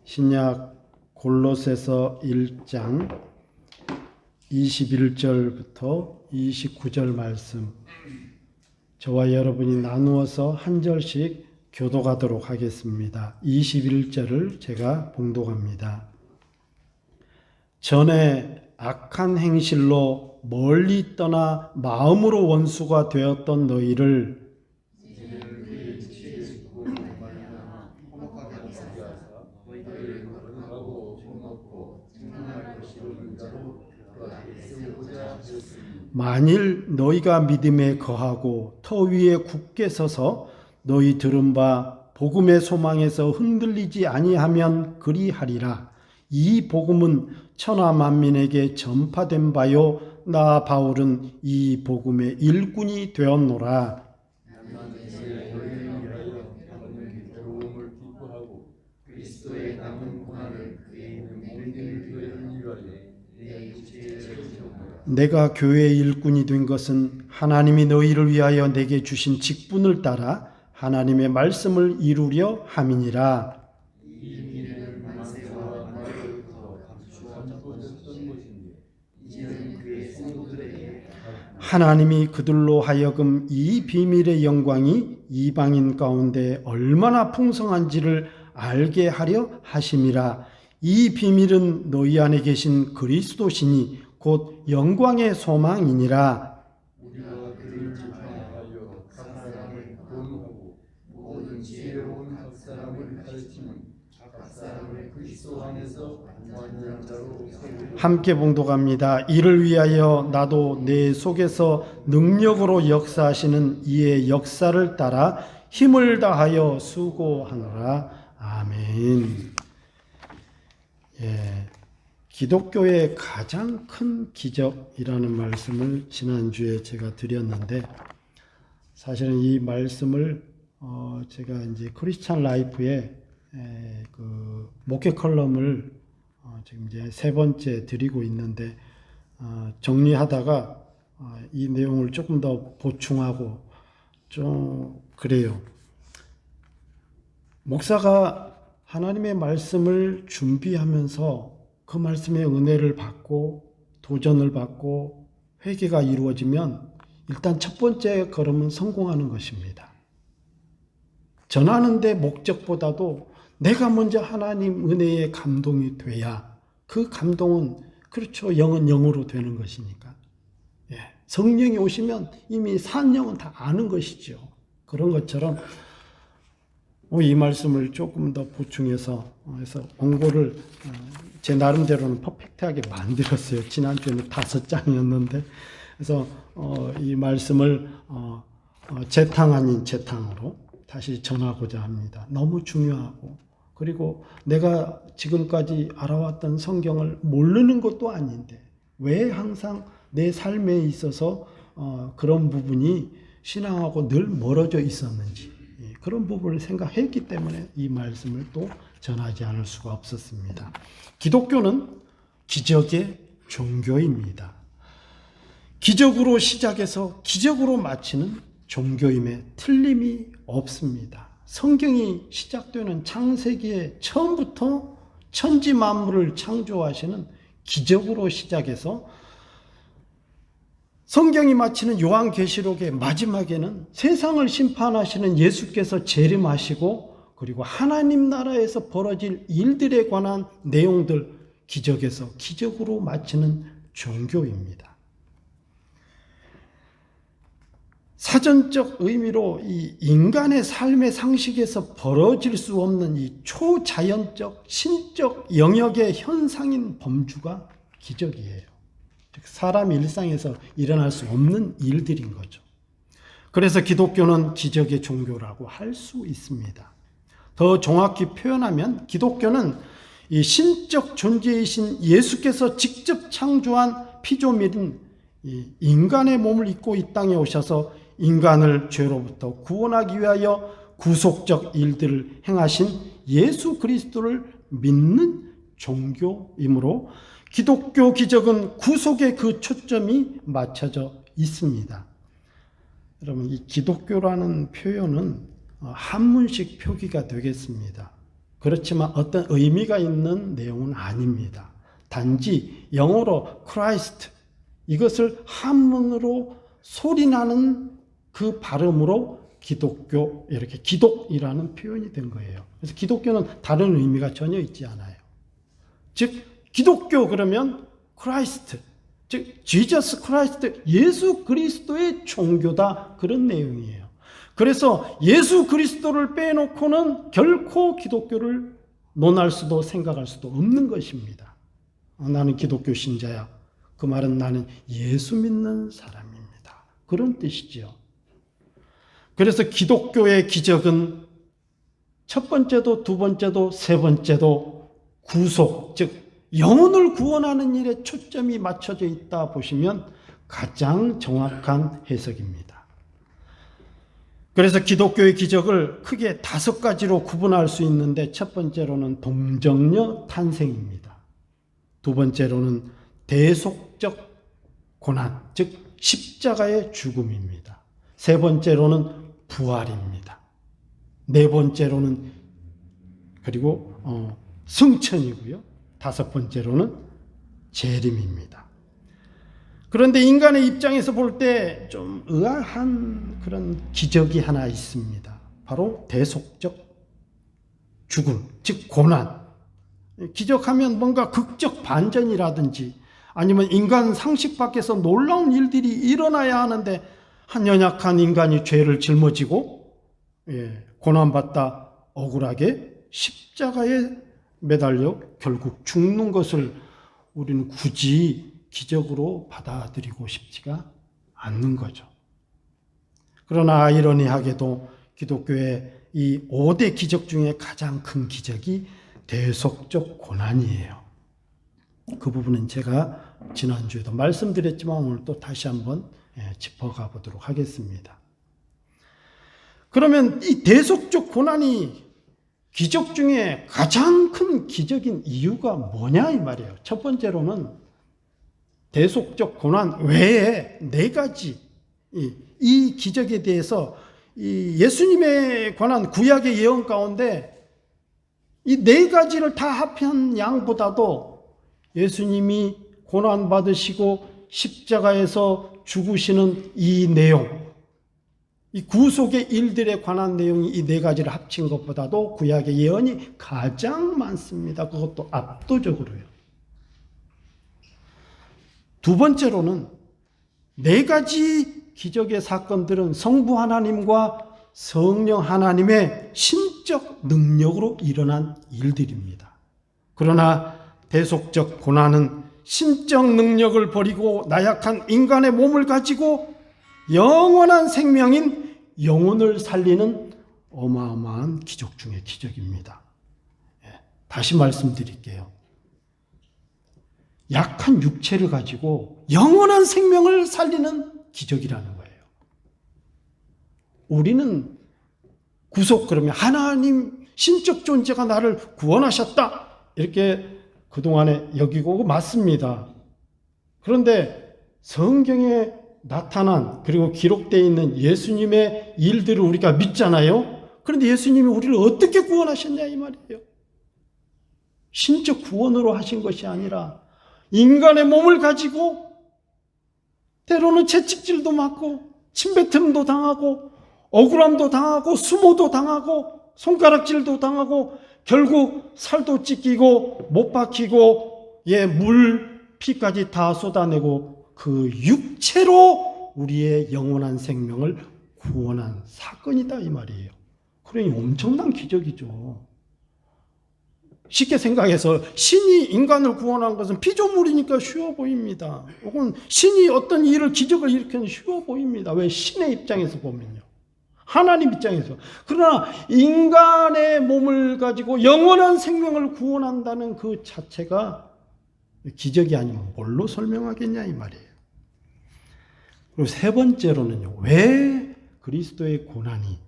신약 골로새서 1장 21절부터 29절 말씀, 저와 여러분이 나누어서 한 절씩 교독하도록 하겠습니다. 21절을 제가 봉독합니다. 전에 악한 행실로 멀리 떠나 마음으로 원수가 되었던 너희를 만일 너희가 믿음에 거하고 터 위에 굳게 서서 너희 들은 바 복음의 소망에서 흔들리지 아니하면 그리하리라. 이 복음은 천하 만민에게 전파된 바요, 나 바울은 이 복음의 일꾼이 되었노라. 내가 교회의 일꾼이 된 것은 하나님이 너희를 위하여 내게 주신 직분을 따라 하나님의 말씀을 이루려 함이니라. 하나님이 그들로 하여금 이 비밀의 영광이 이방인 가운데 얼마나 풍성한지를 알게 하려 하심이라. 이 비밀은 너희 안에 계신 그리스도시니 곧 영광의 소망이니라. 우리가 그를 지팡하여 각 사람을 권하고 모든 지혜로운 각 사람을 가르치는 각 사람을 그리스도 안에서 완전한 자로 세우리라. 함께 봉독합니다. 이를 위하여 나도 내 속에서 능력으로 역사하시는 이의 역사를 따라 힘을 다하여 수고하노라. 아멘. 기독교의 가장 큰 기적이라는 말씀을 지난주에 제가 드렸는데, 사실은 이 말씀을 제가 이제 크리스찬 라이프에 그 목회 컬럼을 지금 이제 세 번째 드리고 있는데, 정리하다가 이 내용을 조금 더 보충하고 좀 그래요. 목사가 하나님의 말씀을 준비하면서 그 말씀의 은혜를 받고 도전을 받고 회개가 이루어지면 일단 첫 번째 걸음은 성공하는 것입니다. 전하는 데 목적보다도 내가 먼저 하나님 은혜에 감동이 돼야 그 감동은 그렇죠. 영은 영으로 되는 것이니까. 성령이 오시면 이미 산 영은 다 아는 것이죠. 그런 것처럼 이 말씀을 조금 더 보충해서 해서 원고를 제 나름대로는 퍼펙트하게 만들었어요. 지난주에는 5장이었는데, 그래서 이 말씀을 재탕 아닌 재탕으로 다시 전하고자 합니다. 너무 중요하고, 그리고 내가 지금까지 알아왔던 성경을 모르는 것도 아닌데 왜 항상 내 삶에 있어서 그런 부분이 신앙하고 늘 멀어져 있었는지, 그런 부분을 생각했기 때문에 이 말씀을 또 전하지 않을 수가 없었습니다. 기독교는 기적의 종교입니다. 기적으로 시작해서 기적으로 마치는 종교임에 틀림이 없습니다. 성경이 시작되는 창세기에 처음부터 천지 만물을 창조하시는 기적으로 시작해서 성경이 마치는 요한계시록의 마지막에는 세상을 심판하시는 예수께서 재림하시고, 그리고 하나님 나라에서 벌어질 일들에 관한 내용들, 기적에서 기적으로 마치는 종교입니다. 사전적 의미로 이 인간의 삶의 상식에서 벌어질 수 없는 이 초자연적 신적 영역의 현상인 범주가 기적이에요. 사람 일상에서 일어날 수 없는 일들인 거죠. 그래서 기독교는 기적의 종교라고 할 수 있습니다. 더 정확히 표현하면 기독교는 이 신적 존재이신 예수께서 직접 창조한 피조물인 이 인간의 몸을 입고 이 땅에 오셔서 인간을 죄로부터 구원하기 위하여 구속적 일들을 행하신 예수 그리스도를 믿는 종교이므로 기독교 기적은 구속의 그 초점이 맞춰져 있습니다. 여러분, 이 기독교라는 표현은 한문식 표기가 되겠습니다. 그렇지만 어떤 의미가 있는 내용은 아닙니다. 단지 영어로 Christ, 이것을 한문으로 소리나는 그 발음으로 기독교, 이렇게 기독이라는 표현이 된 거예요. 그래서 기독교는 다른 의미가 전혀 있지 않아요. 즉 기독교 그러면 Christ, 즉 Jesus Christ, 예수 그리스도의 종교다, 그런 내용이에요. 그래서 예수 그리스도를 빼놓고는 결코 기독교를 논할 수도 생각할 수도 없는 것입니다. 나는 기독교 신자야. 그 말은 나는 예수 믿는 사람입니다. 그런 뜻이죠. 그래서 기독교의 기적은 첫 번째도 두 번째도 세 번째도 구속, 즉 영혼을 구원하는 일에 초점이 맞춰져 있다 보시면 가장 정확한 해석입니다. 그래서 기독교의 기적을 크게 5가지로 구분할 수 있는데, 첫 번째로는 동정녀 탄생입니다. 두 번째로는 대속적 고난, 즉 십자가의 죽음입니다. 세 번째로는 부활입니다. 네 번째로는 그리고 승천이고요. 5번째로는 재림입니다. 그런데 인간의 입장에서 볼 때 좀 의아한 그런 기적이 하나 있습니다. 바로 대속적 죽음, 즉 고난. 기적하면 뭔가 극적 반전이라든지 아니면 인간 상식 밖에서 놀라운 일들이 일어나야 하는데, 한 연약한 인간이 죄를 짊어지고 고난받다 억울하게 십자가에 매달려 결국 죽는 것을 우리는 굳이 기적으로 받아들이고 싶지가 않는 거죠. 그러나 아이러니하게도 기독교의 이 5대 기적 중에 가장 큰 기적이 대속적 고난이에요. 그 부분은 제가 지난주에도 말씀드렸지만 오늘 또 다시 한번 짚어가 보도록 하겠습니다. 그러면 이 대속적 고난이 기적 중에 가장 큰 기적인 이유가 뭐냐 이 말이에요. 첫 번째로는 대속적 고난 외에 4가지 이 기적에 대해서 이 예수님에 관한 구약의 예언 가운데 이 4가지를 다 합한 양보다도 예수님이 고난 받으시고 십자가에서 죽으시는 이 내용, 이 구속의 일들에 관한 내용이 이 4가지를 합친 것보다도 구약의 예언이 가장 많습니다. 그것도 압도적으로요. 두 번째로는 4가지 기적의 사건들은 성부 하나님과 성령 하나님의 신적 능력으로 일어난 일들입니다. 그러나 대속적 고난은 신적 능력을 버리고 나약한 인간의 몸을 가지고 영원한 생명인 영혼을 살리는 어마어마한 기적 중의 기적입니다. 다시 말씀드릴게요. 약한 육체를 가지고 영원한 생명을 살리는 기적이라는 거예요. 우리는 구속, 그러면 하나님 신적 존재가 나를 구원하셨다, 이렇게 그동안에 여기고 맞습니다. 그런데 성경에 나타난 그리고 기록되어 있는 예수님의 일들을 우리가 믿잖아요. 그런데 예수님이 우리를 어떻게 구원하셨냐 이 말이에요. 신적 구원으로 하신 것이 아니라 인간의 몸을 가지고 때로는 채찍질도 맞고 침뱉음도 당하고 억울함도 당하고 수모도 당하고 손가락질도 당하고 결국 살도 찢기고 못 박히고 물 피까지 다 쏟아내고 그 육체로 우리의 영원한 생명을 구원한 사건이다 이 말이에요. 그러니 엄청난 기적이죠. 쉽게 생각해서 신이 인간을 구원한 것은 피조물이니까 쉬워 보입니다. 혹은 신이 어떤 일을 기적을 일으키는 쉬워 보입니다. 왜? 신의 입장에서 보면요. 하나님 입장에서. 그러나 인간의 몸을 가지고 영원한 생명을 구원한다는 그 자체가 기적이 아니면 뭘로 설명하겠냐 이 말이에요. 그리고 세 번째로는요. 왜 그리스도의 고난이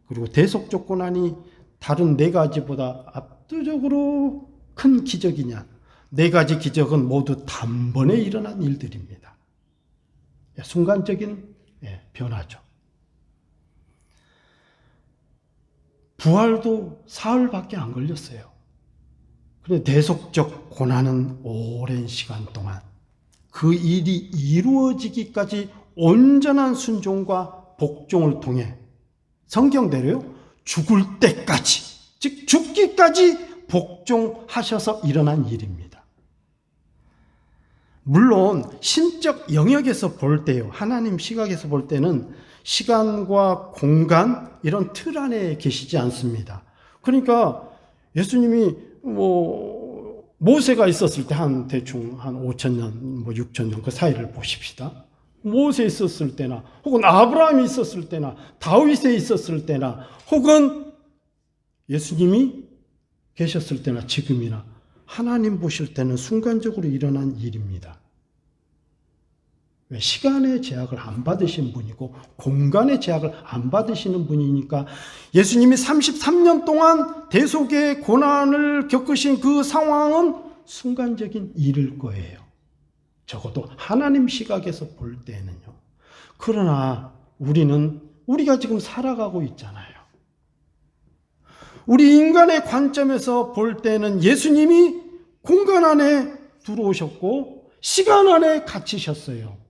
그리고 대속적 고난이 다른 4가지보다 압도적으로 큰 기적이냐. 4가지 기적은 모두 단번에 일어난 일들입니다. 순간적인 변화죠. 부활도 사흘밖에 안 걸렸어요. 그런데 대속적 고난은 오랜 시간 동안 그 일이 이루어지기까지 온전한 순종과 복종을 통해 성경대로요, 죽을 때까지, 즉 죽기까지 복종하셔서 일어난 일입니다. 물론 신적 영역에서 볼 때요, 하나님 시각에서 볼 때는 시간과 공간 이런 틀 안에 계시지 않습니다. 그러니까 예수님이 모세가 있었을 때 대충 한 5,000년, 6,000년 그 사이를 보십시다. 모세 있었을 때나 혹은 아브라함이 있었을 때나 다윗에 있었을 때나 혹은 예수님이 계셨을 때나 지금이나 하나님 보실 때는 순간적으로 일어난 일입니다. 왜? 시간의 제약을 안 받으신 분이고 공간의 제약을 안 받으시는 분이니까 예수님이 33년 동안 대속의 고난을 겪으신 그 상황은 순간적인 일일 거예요. 적어도 하나님 시각에서 볼 때는요. 그러나 우리가 지금 살아가고 있잖아요. 우리 인간의 관점에서 볼 때는 예수님이 공간 안에 들어오셨고 시간 안에 갇히셨어요.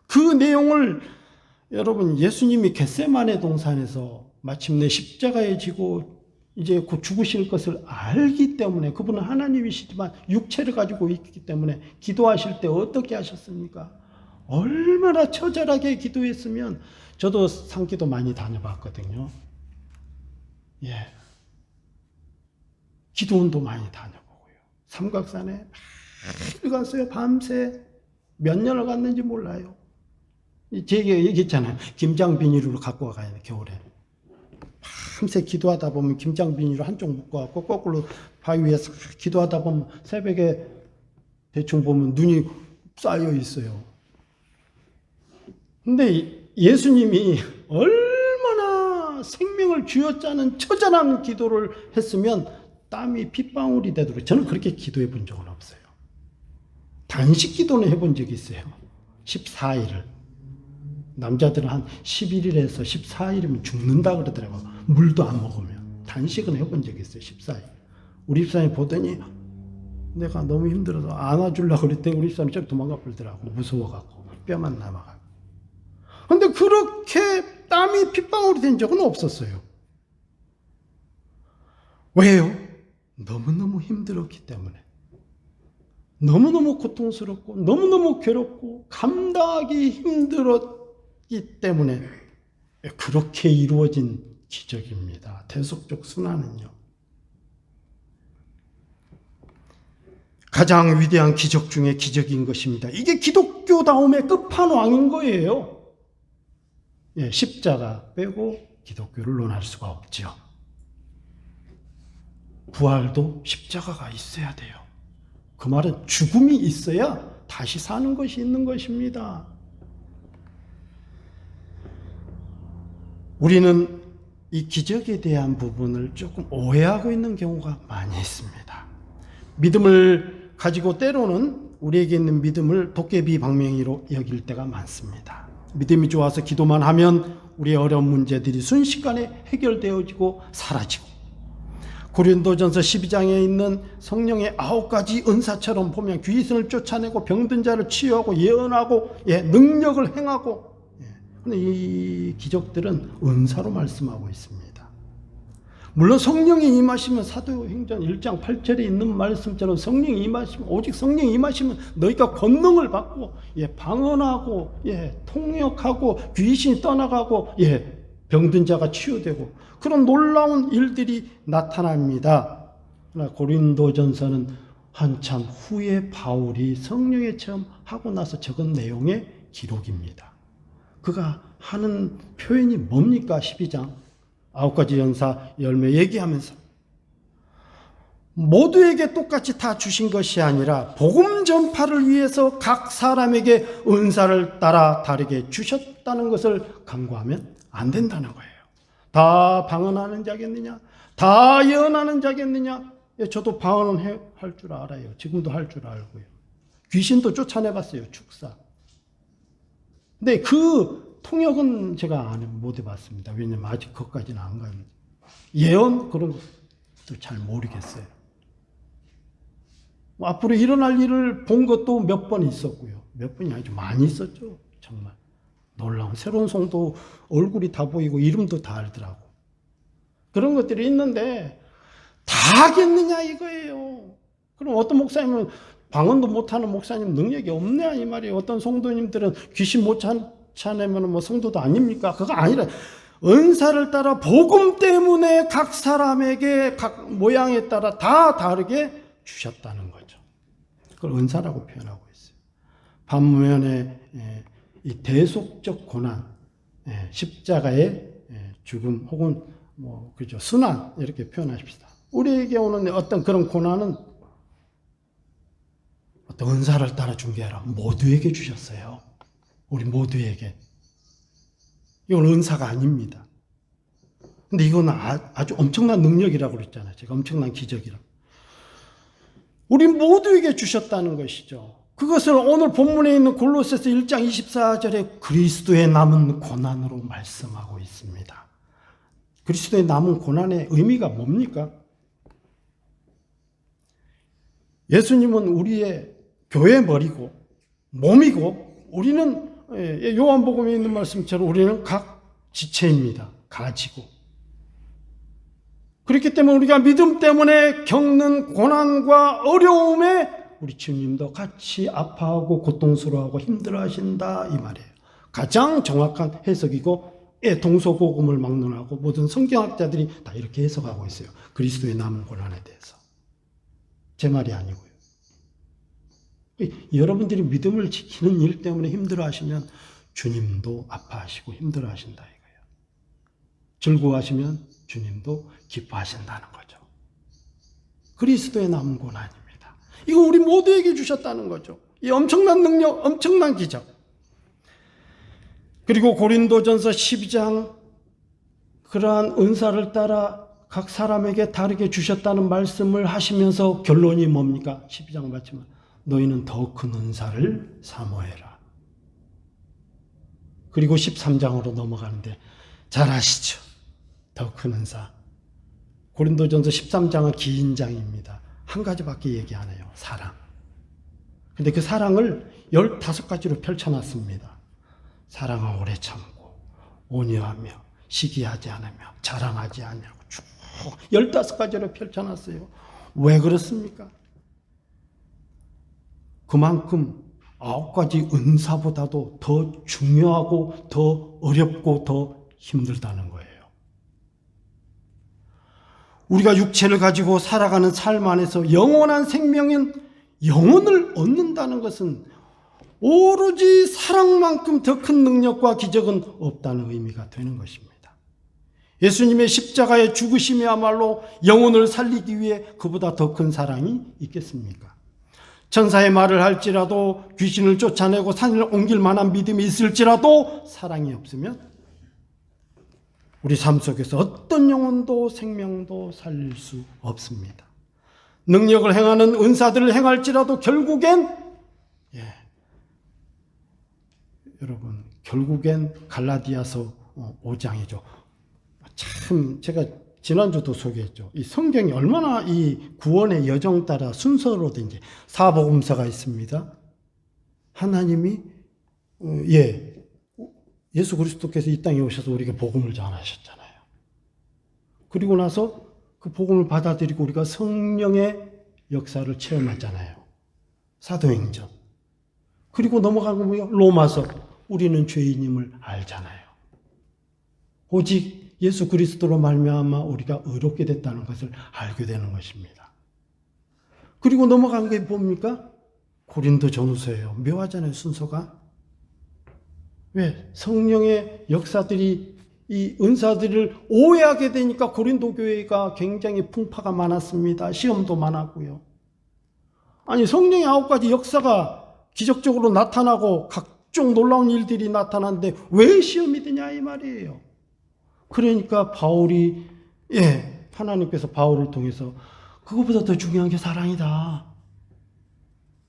그 내용을 여러분, 예수님이 겟세마네 동산에서 마침내 십자가에 지고 이제 곧 죽으실 것을 알기 때문에, 그분은 하나님이시지만 육체를 가지고 있기 때문에 기도하실 때 어떻게 하셨습니까? 얼마나 처절하게 기도했으면, 저도 산기도 많이 다녀봤거든요. 예, 기도원도 많이 다녀보고요. 삼각산에 매일 갔어요. 밤새 몇 년을 갔는지 몰라요. 제가 얘기했잖아요. 김장 비닐로 갖고 와가요, 겨울에. 밤새 기도하다 보면 김장 비닐로 한쪽 묶어갖고 거꾸로 바위 위에서 기도하다 보면 새벽에 대충 보면 눈이 쌓여 있어요. 근데 예수님이 얼마나 생명을 쥐어짜는 처절한 기도를 했으면 땀이 핏방울이 되도록, 저는 그렇게 기도해 본 적은 없어요. 단식 기도는 해본 적이 있어요. 14일을. 남자들은 한 11일에서 14일이면 죽는다 그러더라고요. 물도 안 먹으면. 단식은 해본 적이 있어요. 14일. 우리 집사람이 보더니 내가 너무 힘들어서 안아주려고 그랬더니 우리 집사람이 저기 도망가 버리더라고. 무서워갖고. 뼈만 남아가고. 근데 그렇게 땀이 핏방울이 된 적은 없었어요. 왜요? 너무너무 힘들었기 때문에. 너무너무 고통스럽고 너무너무 괴롭고 감당하기 힘들었기 때문에 그렇게 이루어진 기적입니다. 대속적 순환은요. 가장 위대한 기적 중에 기적인 것입니다. 이게 기독교다움의 끝판왕인 거예요. 예, 십자가 빼고 기독교를 논할 수가 없죠. 부활도 십자가가 있어야 돼요. 그 말은 죽음이 있어야 다시 사는 것이 있는 것입니다. 우리는 이 기적에 대한 부분을 조금 오해하고 있는 경우가 많이 있습니다. 믿음을 가지고 때로는 우리에게 있는 믿음을 도깨비 방망이로 여길 때가 많습니다. 믿음이 좋아서 기도만 하면 우리의 어려운 문제들이 순식간에 해결되어지고 사라지고, 고린도전서 12장에 있는 성령의 9가지 은사처럼 보면 귀신을 쫓아내고 병든 자를 치유하고 예언하고 능력을 행하고, 그런데 이 기적들은 은사로 말씀하고 있습니다. 물론 성령이 임하시면 사도행전 1장 8절에 있는 말씀처럼 성령이 임하시면, 오직 성령이 임하시면 너희가 권능을 받고 방언하고 통역하고 귀신이 떠나가고 병든 자가 치유되고 그런 놀라운 일들이 나타납니다. 그러나 고린도전서는 한참 후에 바울이 성령의 체험하고 나서 적은 내용의 기록입니다. 그가 하는 표현이 뭡니까? 12장 9가지 연사 열매 얘기하면서 모두에게 똑같이 다 주신 것이 아니라 복음 전파를 위해서 각 사람에게 은사를 따라 다르게 주셨다는 것을 간구하면 안 된다는 거예요. 다 방언하는 자겠느냐? 다 예언하는 자겠느냐? 저도 방언은 할 줄 알아요. 지금도 할 줄 알고요. 귀신도 쫓아내봤어요. 축사. 근데 그 통역은 제가 못 해봤습니다. 왜냐면 아직 거기까지는 안 갑니다. 예언 그런 것도 잘 모르겠어요. 앞으로 일어날 일을 본 것도 몇 번 있었고요. 몇 번이 아니죠. 많이 있었죠. 정말 놀라운 새로운 성도 얼굴이 다 보이고 이름도 다 알더라고. 그런 것들이 있는데 다 하겠느냐 이거예요. 그럼 어떤 목사님은 방언도 못하는 목사님 능력이 없냐 이 말이에요. 어떤 성도님들은 귀신 못 찾아내면 뭐 성도도 아닙니까? 그거 아니라 은사를 따라 복음 때문에 각 사람에게 각 모양에 따라 다 다르게 주셨다는 거죠. 그걸 은사라고 표현하고 있어요. 반면에 이 대속적 고난, 십자가의 죽음 혹은 뭐 그죠 순환 이렇게 표현하십시다. 우리에게 오는 어떤 그런 고난은 어떤 은사를 따라 준 게 아니라 모두에게 주셨어요. 우리 모두에게. 이건 은사가 아닙니다. 근데 이건 아주 엄청난 능력이라고 그랬잖아요. 제가 엄청난 기적이라고. 우리 모두에게 주셨다는 것이죠. 그것을 오늘 본문에 있는 골로새서 1장 24절에 그리스도의 남은 고난으로 말씀하고 있습니다. 그리스도의 남은 고난의 의미가 뭡니까? 예수님은 우리의 교회 머리고 몸이고 우리는 요한복음에 있는 말씀처럼 우리는 각 지체입니다. 가지고. 그렇기 때문에 우리가 믿음 때문에 겪는 고난과 어려움에 우리 주님도 같이 아파하고 고통스러워하고 힘들어하신다 이 말이에요. 가장 정확한 해석이고 동서고금을 막론하고 모든 성경학자들이 다 이렇게 해석하고 있어요. 그리스도의 남은 고난에 대해서. 제 말이 아니고요. 여러분들이 믿음을 지키는 일 때문에 힘들어하시면 주님도 아파하시고 힘들어하신다 이거예요. 즐거워하시면 주님도 기뻐하신다는 거죠. 그리스도의 남은 고난입니다. 이거 우리 모두에게 주셨다는 거죠. 이 엄청난 능력, 엄청난 기적. 그리고 고린도전서 12장 그러한 은사를 따라 각 사람에게 다르게 주셨다는 말씀을 하시면서 결론이 뭡니까? 12장 말씀은 너희는 더 큰 은사를 사모해라. 그리고 13장으로 넘어가는데 잘 아시죠? 더 큰 은사. 고린도전서 13장은 긴 장입니다. 한 가지밖에 얘기 안 해요. 사랑. 근데 그 사랑을 15가지로 펼쳐놨습니다. 사랑은 오래 참고 온유하며 시기하지 않으며 자랑하지 않냐고 쭉 15가지로 펼쳐놨어요. 왜 그렇습니까? 그만큼 9가지 은사보다도 더 중요하고 더 어렵고 더 힘들다는 거예요. 우리가 육체를 가지고 살아가는 삶 안에서 영원한 생명인 영혼을 얻는다는 것은 오로지 사랑만큼 더 큰 능력과 기적은 없다는 의미가 되는 것입니다. 예수님의 십자가의 죽으심이야말로 영혼을 살리기 위해 그보다 더 큰 사랑이 있겠습니까? 천사의 말을 할지라도 귀신을 쫓아내고 산을 옮길 만한 믿음이 있을지라도 사랑이 없으면 우리 삶 속에서 어떤 영혼도 생명도 살릴 수 없습니다. 능력을 행하는 은사들을 행할지라도 결국엔 여러분 결국엔 갈라디아서 5장이죠. 참 제가 지난주도 소개했죠. 이 성경이 얼마나 이 구원의 여정 따라 순서로든지 사복음서가 있습니다. 하나님이 예수 그리스도께서 이 땅에 오셔서 우리에게 복음을 전하셨잖아요. 그리고 나서 그 복음을 받아들이고 우리가 성령의 역사를 체험하잖아요. 사도행전. 그리고 넘어가는 거 뭐예요? 로마서. 우리는 죄인임을 알잖아요. 오직 예수 그리스도로 말미암아 우리가 의롭게 됐다는 것을 알게 되는 것입니다. 그리고 넘어간 게 뭡니까? 고린도전후서예요. 묘하잖아요, 순서가. 왜? 성령의 역사들이 이 은사들을 오해하게 되니까 고린도 교회가 굉장히 풍파가 많았습니다. 시험도 많았고요. 아니 성령의 9가지 역사가 기적적으로 나타나고 각종 놀라운 일들이 나타나는데 왜 시험이 되냐 이 말이에요. 그러니까 바울이 하나님께서 바울을 통해서 그것보다 더 중요한 게 사랑이다.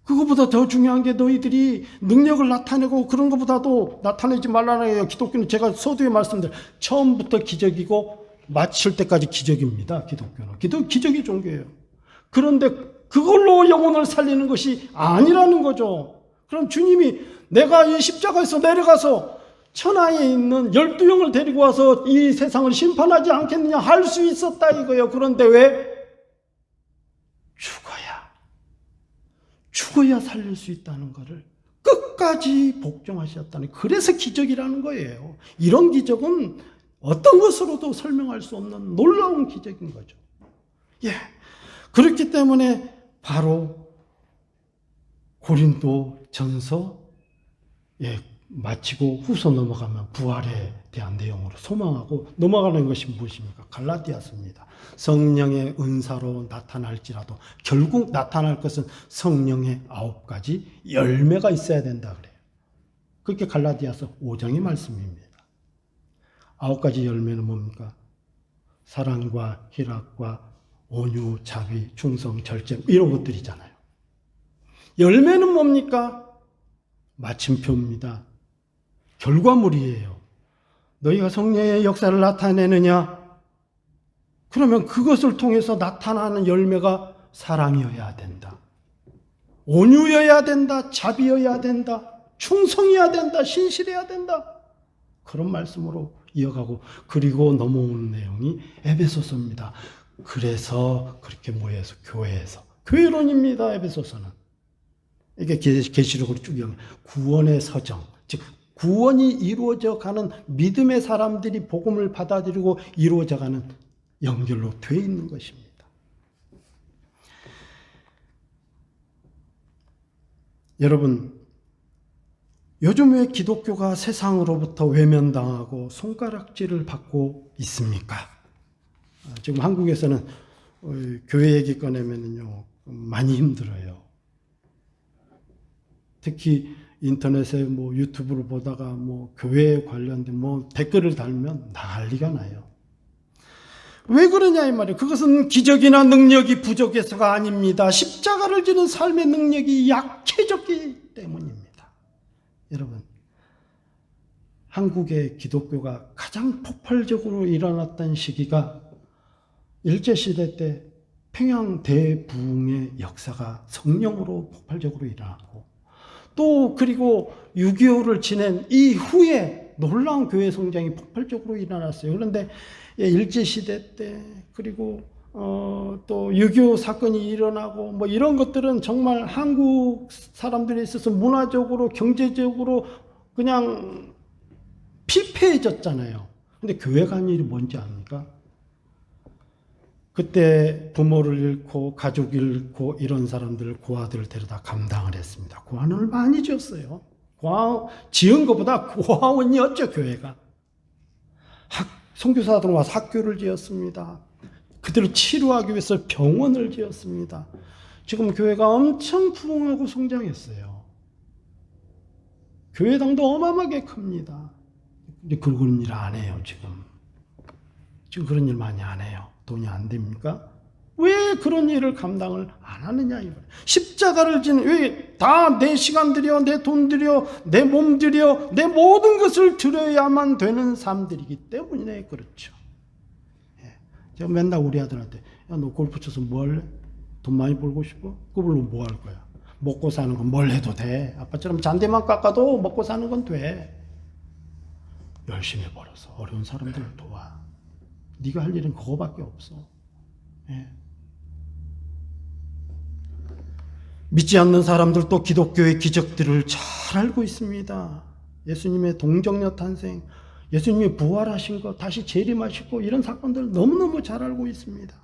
그것보다 더 중요한 게 너희들이 능력을 나타내고 그런 것보다도 나타내지 말라는 거예요. 기독교는 제가 서두에 말씀드린 처음부터 기적이고 마칠 때까지 기적입니다. 기독교는. 기적이 종교예요. 그런데 그걸로 영혼을 살리는 것이 아니라는 거죠. 그럼 주님이 내가 이 십자가에서 내려가서 천하에 있는 12영을 데리고 와서 이 세상을 심판하지 않겠느냐 할 수 있었다 이거예요. 그런데 왜? 죽어야 살릴 수 있다는 것을 끝까지 복종하셨다는, 그래서 기적이라는 거예요. 이런 기적은 어떤 것으로도 설명할 수 없는 놀라운 기적인 거죠. 예. 그렇기 때문에 바로 고린도 전서 마치고 후서 넘어가면 부활에 대한 내용으로 소망하고 넘어가는 것이 무엇입니까? 갈라디아서입니다. 성령의 은사로 나타날지라도 결국 나타날 것은 성령의 9가지 열매가 있어야 된다 그래요. 그렇게 갈라디아서 5장의 말씀입니다. 9가지 열매는 뭡니까? 사랑과 희락과 온유, 자비, 충성, 절제 이런 것들이잖아요. 열매는 뭡니까? 마침표입니다. 결과물이에요. 너희가 성령의 역사를 나타내느냐? 그러면 그것을 통해서 나타나는 열매가 사랑이어야 된다. 온유여야 된다. 자비여야 된다. 충성해야 된다. 신실해야 된다. 그런 말씀으로 이어가고, 그리고 넘어오는 내용이 에베소서입니다. 그래서 그렇게 모여서 교회에서, 교회론입니다. 에베소서는. 이게 계시록으로 쭉 이어가는 구원의 서정, 즉 구원이 이루어져 가는 믿음의 사람들이 복음을 받아들이고 이루어져 가는 연결로 되어 있는 것입니다. 여러분, 요즘 왜 기독교가 세상으로부터 외면당하고 손가락질을 받고 있습니까? 지금 한국에서는 교회 얘기 꺼내면요 많이 힘들어요. 특히 인터넷에 유튜브를 보다가 교회에 관련된 댓글을 달면 난리가 나요. 왜 그러냐 이 말이에요. 그것은 기적이나 능력이 부족해서가 아닙니다. 십자가를 지는 삶의 능력이 약해졌기 때문입니다. 여러분, 한국의 기독교가 가장 폭발적으로 일어났던 시기가 일제시대 때 평양 대부흥의 역사가 성령으로 폭발적으로 일어났고, 또 그리고 6.25를 지낸 이후에 놀라운 교회 성장이 폭발적으로 일어났어요. 그런데 일제시대 때, 그리고 또 6.25 사건이 일어나고 이런 것들은 정말 한국 사람들에 있어서 문화적으로 경제적으로 그냥 피폐해졌잖아요. 근데 교회가 한 일이 뭔지 압니까? 그때 부모를 잃고 가족 잃고 이런 사람들을 고아들을 데려다 감당을 했습니다. 고아원을 많이 지었어요. 지은 것보다 고아원이었죠, 교회가. 선교사들 와서 학교를 지었습니다. 그들을 치료하기 위해서 병원을 지었습니다. 지금 교회가 엄청 부흥하고 성장했어요. 교회당도 어마어마하게 큽니다. 근데 그런 일 안 해요, 지금. 지금 그런 일 많이 안 해요. 돈이 안 됩니까? 왜 그런 일을 감당을 안 하느냐 이 말이에요. 십자가를 지는, 왜 다 내 시간 들여, 내 돈 들여, 내 몸 들여, 내 모든 것을 들여야만 되는 사람들이기 때문에 그렇죠. 제가 맨날 우리 아들한테, 야, 너 골프 쳐서 뭐 할래? 돈 많이 벌고 싶어? 그걸로 뭐 할 거야? 먹고 사는 건 뭘 해도 돼. 아빠처럼 잔디만 깎아도 먹고 사는 건 돼. 열심히 벌어서 어려운 사람들을 도와. 네가 할 일은 그거밖에 없어. 예. 믿지 않는 사람들도 기독교의 기적들을 잘 알고 있습니다. 예수님의 동정녀 탄생, 예수님이 부활하신 것, 다시 재림하시고 이런 사건들 너무너무 잘 알고 있습니다.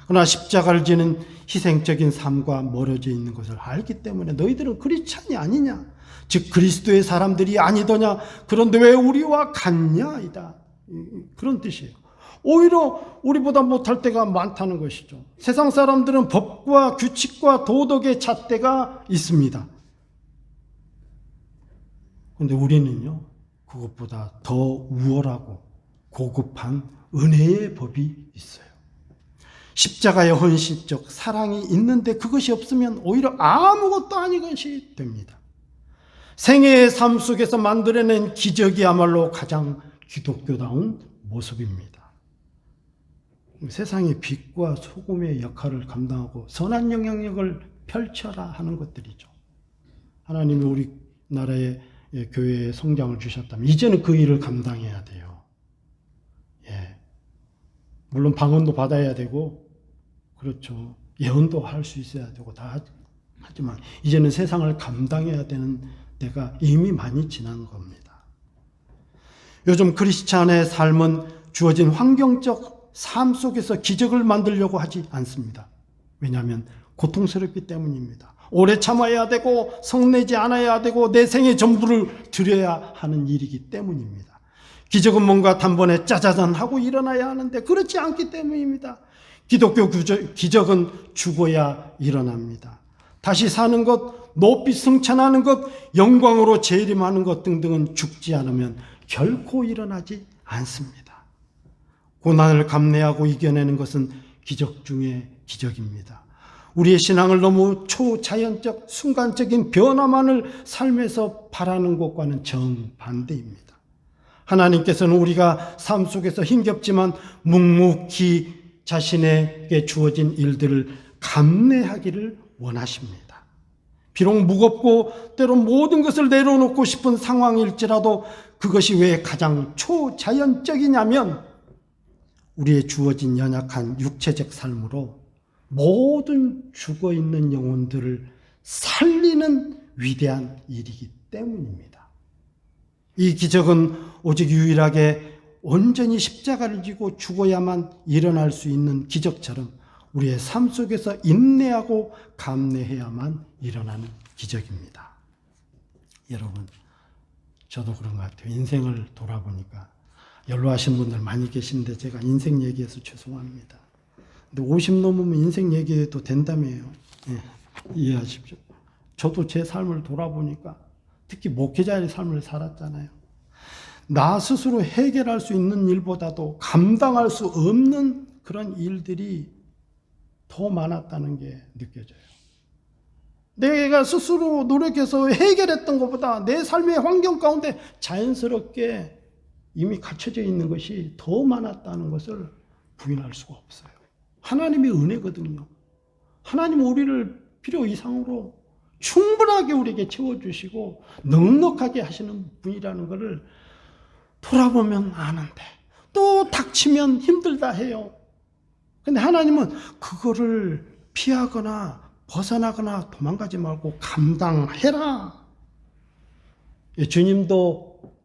그러나 십자가를 지는 희생적인 삶과 멀어져 있는 것을 알기 때문에 너희들은 크리스찬이 아니냐, 즉 그리스도의 사람들이 아니더냐, 그런데 왜 우리와 같냐이다, 그런 뜻이에요. 오히려 우리보다 못할 때가 많다는 것이죠. 세상 사람들은 법과 규칙과 도덕의 잣대가 있습니다. 그런데 우리는요, 그것보다 더 우월하고 고급한 은혜의 법이 있어요. 십자가의 헌신적 사랑이 있는데 그것이 없으면 오히려 아무것도 아닌 것이 됩니다. 생애의 삶 속에서 만들어낸 기적이야말로 가장 기독교다운 모습입니다. 세상의 빛과 소금의 역할을 감당하고 선한 영향력을 펼쳐라 하는 것들이죠. 하나님이 우리나라의 교회에 성장을 주셨다면 이제는 그 일을 감당해야 돼요. 예. 물론 방언도 받아야 되고, 그렇죠. 예언도 할 수 있어야 되고 다 하지만 이제는 세상을 감당해야 되는 때가 이미 많이 지난 겁니다. 요즘 크리스찬의 삶은 주어진 환경적 삶 속에서 기적을 만들려고 하지 않습니다. 왜냐하면 고통스럽기 때문입니다. 오래 참아야 되고 성내지 않아야 되고 내 생의 전부를 드려야 하는 일이기 때문입니다. 기적은 뭔가 단번에 짜자잔 하고 일어나야 하는데 그렇지 않기 때문입니다. 기독교 기적은 죽어야 일어납니다. 다시 사는 것, 높이 승천하는 것, 영광으로 재림하는 것 등등은 죽지 않으면 결코 일어나지 않습니다. 고난을 감내하고 이겨내는 것은 기적 중에 기적입니다. 우리의 신앙을 너무 초자연적, 순간적인 변화만을 삶에서 바라는 것과는 정반대입니다. 하나님께서는 우리가 삶 속에서 힘겹지만 묵묵히 자신에게 주어진 일들을 감내하기를 원하십니다. 비록 무겁고 때론 모든 것을 내려놓고 싶은 상황일지라도 그것이 왜 가장 초자연적이냐면 우리의 주어진 연약한 육체적 삶으로 모든 죽어있는 영혼들을 살리는 위대한 일이기 때문입니다. 이 기적은 오직 유일하게 온전히 십자가를 지고 죽어야만 일어날 수 있는 기적처럼 우리의 삶 속에서 인내하고 감내해야만 일어나는 기적입니다. 여러분, 저도 그런 것 같아요. 인생을 돌아보니까 연로하신 분들 많이 계신데 제가 인생 얘기해서 죄송합니다. 근데 50 넘으면 인생 얘기해도 된다며요. 예, 이해하십시오. 저도 제 삶을 돌아보니까 특히 목회자의 삶을 살았잖아요. 나 스스로 해결할 수 있는 일보다도 감당할 수 없는 그런 일들이 더 많았다는 게 느껴져요. 내가 스스로 노력해서 해결했던 것보다 내 삶의 환경 가운데 자연스럽게 이미 갖춰져 있는 것이 더 많았다는 것을 부인할 수가 없어요. 하나님의 은혜거든요. 하나님은 우리를 필요 이상으로 충분하게 우리에게 채워주시고 넉넉하게 하시는 분이라는 것을 돌아보면 아는데 또 닥치면 힘들다 해요. 근데 하나님은 그거를 피하거나 벗어나거나 도망가지 말고 감당해라. 주님도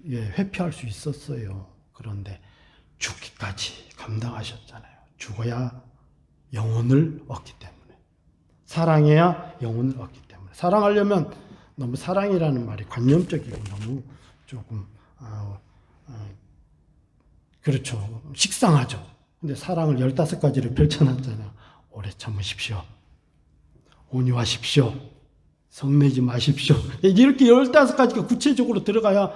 회피할 수 있었어요. 그런데 죽기까지 감당하셨잖아요. 죽어야 영혼을 얻기 때문에. 사랑해야 영혼을 얻기 때문에. 사랑하려면 너무 사랑이라는 말이 관념적이고 너무 조금 그렇죠. 식상하죠. 근데 사랑을 15가지를 펼쳐놨잖아요. 오래 참으십시오. 온유하십시오. 성내지 마십시오. 이렇게 15가지가 구체적으로 들어가야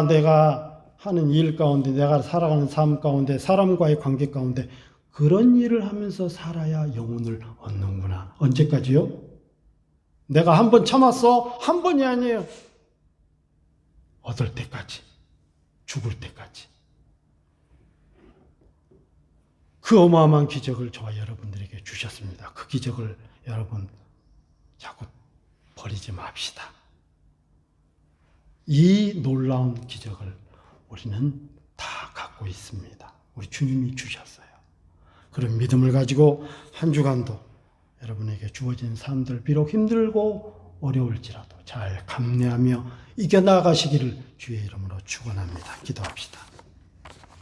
내가 하는 일 가운데, 내가 살아가는 삶 가운데, 사람과의 관계 가운데 그런 일을 하면서 살아야 영혼을 얻는구나. 언제까지요? 내가 한 번 참았어? 한 번이 아니에요. 얻을 때까지, 죽을 때까지. 그 어마어마한 기적을 저와 여러분들에게 주셨습니다. 그 기적을 여러분 자꾸 버리지 맙시다. 이 놀라운 기적을 우리는 다 갖고 있습니다. 우리 주님이 주셨어요. 그런 믿음을 가지고 한 주간도 여러분에게 주어진 삶들 비록 힘들고 어려울지라도 잘 감내하며 이겨나가시기를 주의 이름으로 축원합니다. 기도합시다.